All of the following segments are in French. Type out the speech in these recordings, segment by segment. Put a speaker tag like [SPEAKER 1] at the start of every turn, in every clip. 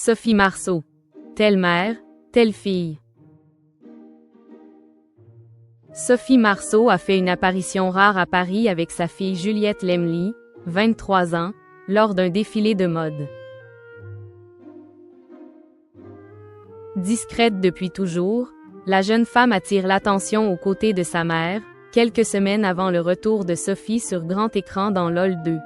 [SPEAKER 1] Sophie Marceau. Telle mère, telle fille. Sophie Marceau a fait une apparition rare à Paris avec sa fille Juliette Lemly, 23 ans, lors d'un défilé de mode. Discrète depuis toujours, la jeune femme attire l'attention aux côtés de sa mère, quelques semaines avant le retour de Sophie sur grand écran dans LOL 2.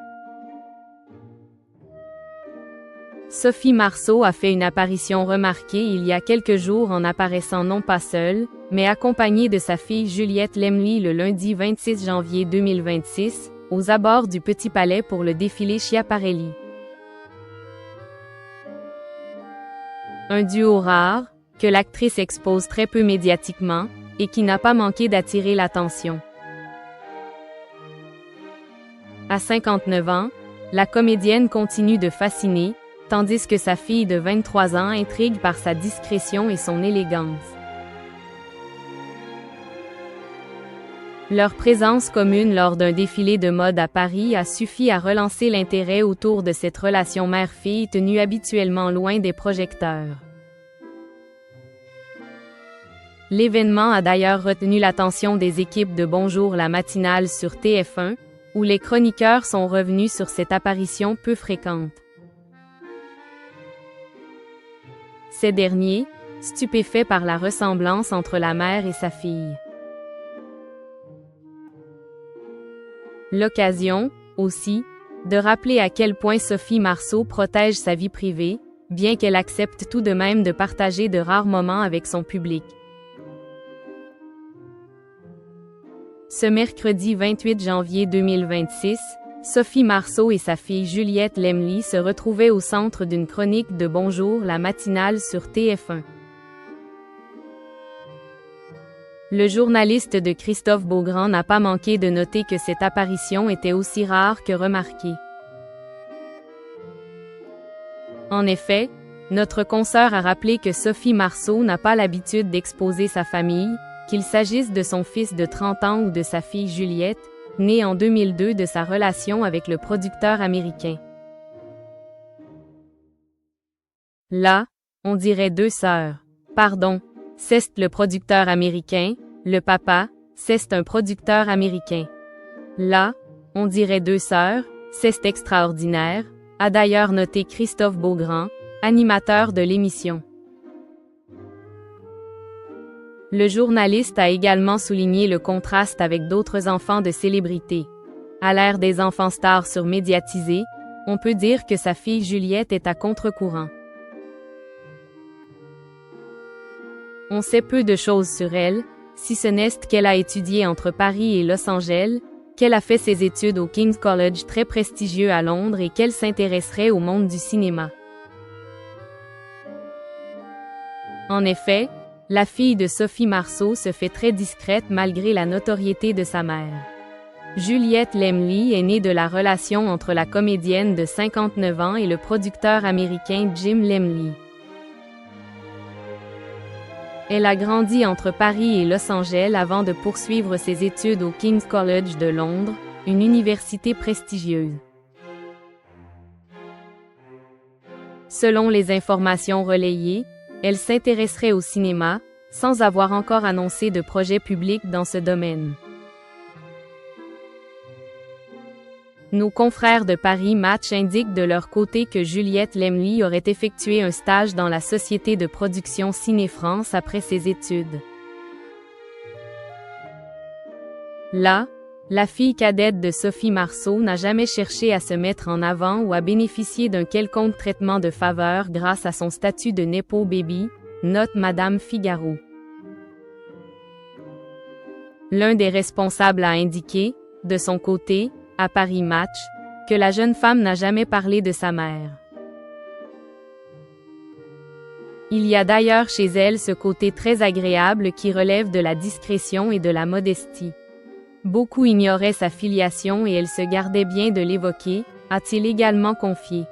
[SPEAKER 1] Sophie Marceau a fait une apparition remarquée il y a quelques jours en apparaissant non pas seule, mais accompagnée de sa fille Juliette Lemly le lundi 26 janvier 2026, aux abords du Petit Palais pour le défilé Schiaparelli. Un duo rare, que l'actrice expose très peu médiatiquement, et qui n'a pas manqué d'attirer l'attention. À 59 ans, la comédienne continue de fasciner, tandis que sa fille de 23 ans intrigue par sa discrétion et son élégance. Leur présence commune lors d'un défilé de mode à Paris a suffi à relancer l'intérêt autour de cette relation mère-fille tenue habituellement loin des projecteurs. L'événement a d'ailleurs retenu l'attention des équipes de Bonjour la matinale sur TF1, où les chroniqueurs sont revenus sur cette apparition peu fréquente. Ces derniers, stupéfaits par la ressemblance entre la mère et sa fille. L'occasion, aussi, de rappeler à quel point Sophie Marceau protège sa vie privée, bien qu'elle accepte tout de même de partager de rares moments avec son public. Ce mercredi 28 janvier 2026, Sophie Marceau et sa fille Juliette Lemly se retrouvaient au centre d'une chronique de Bonjour la matinale sur TF1. Le journaliste de Christophe Beaugrand n'a pas manqué de noter que cette apparition était aussi rare que remarquée. En effet, notre consoeur a rappelé que Sophie Marceau n'a pas l'habitude d'exposer sa famille, qu'il s'agisse de son fils de 30 ans ou de sa fille Juliette, née en 2002 de sa relation avec le producteur américain. Là, on dirait deux sœurs. Pardon, c'est le producteur américain, le papa, c'est un producteur américain. Là, on dirait deux sœurs, c'est extraordinaire, a d'ailleurs noté Christophe Beaugrand, animateur de l'émission. Le journaliste a également souligné le contraste avec d'autres enfants de célébrités. À l'ère des enfants stars surmédiatisés, on peut dire que sa fille Juliette est à contre-courant. On sait peu de choses sur elle, si ce n'est qu'elle a étudié entre Paris et Los Angeles, qu'elle a fait ses études au King's College très prestigieux à Londres et qu'elle s'intéresserait au monde du cinéma. En effet, la fille de Sophie Marceau se fait très discrète malgré la notoriété de sa mère. Juliette Lemly est née de la relation entre la comédienne de 59 ans et le producteur américain Jim Lemly. Elle a grandi entre Paris et Los Angeles avant de poursuivre ses études au King's College de Londres, une université prestigieuse. Selon les informations relayées, elle s'intéresserait au cinéma, sans avoir encore annoncé de projet public dans ce domaine. Nos confrères de Paris Match indiquent de leur côté que Juliette Lemly aurait effectué un stage dans la société de production Ciné France après ses études. Là, la fille cadette de Sophie Marceau n'a jamais cherché à se mettre en avant ou à bénéficier d'un quelconque traitement de faveur grâce à son statut de Nepo Baby, note Madame Figaro. L'un des responsables a indiqué, de son côté, à Paris Match, que la jeune femme n'a jamais parlé de sa mère. Il y a d'ailleurs chez elle ce côté très agréable qui relève de la discrétion et de la modestie. Beaucoup ignoraient sa filiation et elle se gardait bien de l'évoquer, a-t-il également confié.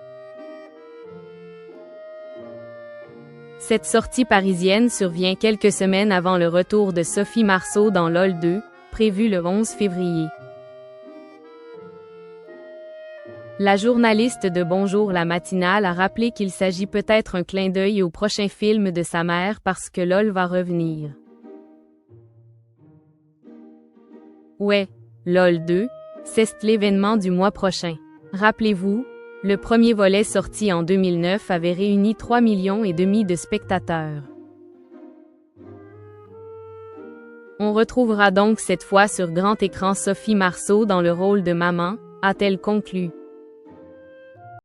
[SPEAKER 1] Cette sortie parisienne survient quelques semaines avant le retour de Sophie Marceau dans LOL 2, prévu le 11 février. La journaliste de Bonjour la matinale a rappelé qu'il s'agit peut-être un clin d'œil au prochain film de sa mère parce que LOL va revenir. Ouais, LOL 2, c'est l'événement du mois prochain. Rappelez-vous, le premier volet sorti en 2009 avait réuni 3,5 millions de spectateurs. On retrouvera donc cette fois sur grand écran Sophie Marceau dans le rôle de maman, a-t-elle conclu.